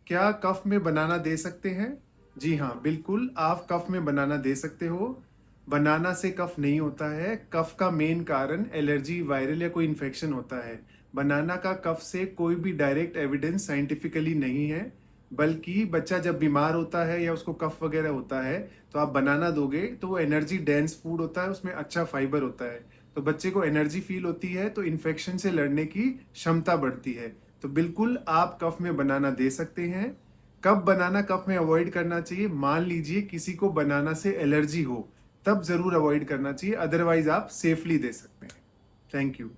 क्या कफ में बनाना दे सकते हैं? जी हाँ, बिल्कुल आप कफ में बनाना दे सकते हो। बनाना से कफ नहीं होता है। कफ का मेन कारण एलर्जी, वायरल या कोई इन्फेक्शन होता है। बनाना का कफ से कोई भी डायरेक्ट एविडेंस साइंटिफिकली नहीं है, बल्कि बच्चा जब बीमार होता है या उसको कफ वगैरह होता है तो आप बनाना दोगे तो वो एनर्जी डेंस फूड होता है, उसमें अच्छा फाइबर होता है, तो बच्चे को एनर्जी फील होती है, तो इन्फेक्शन से लड़ने की क्षमता बढ़ती है। तो बिल्कुल आप कफ में बनाना दे सकते हैं। कब बनाना कफ में अवॉइड करना चाहिए? मान लीजिए किसी को बनाना से एलर्जी हो, तब जरूर अवॉइड करना चाहिए, अदरवाइज आप सेफली दे सकते हैं। Thank you.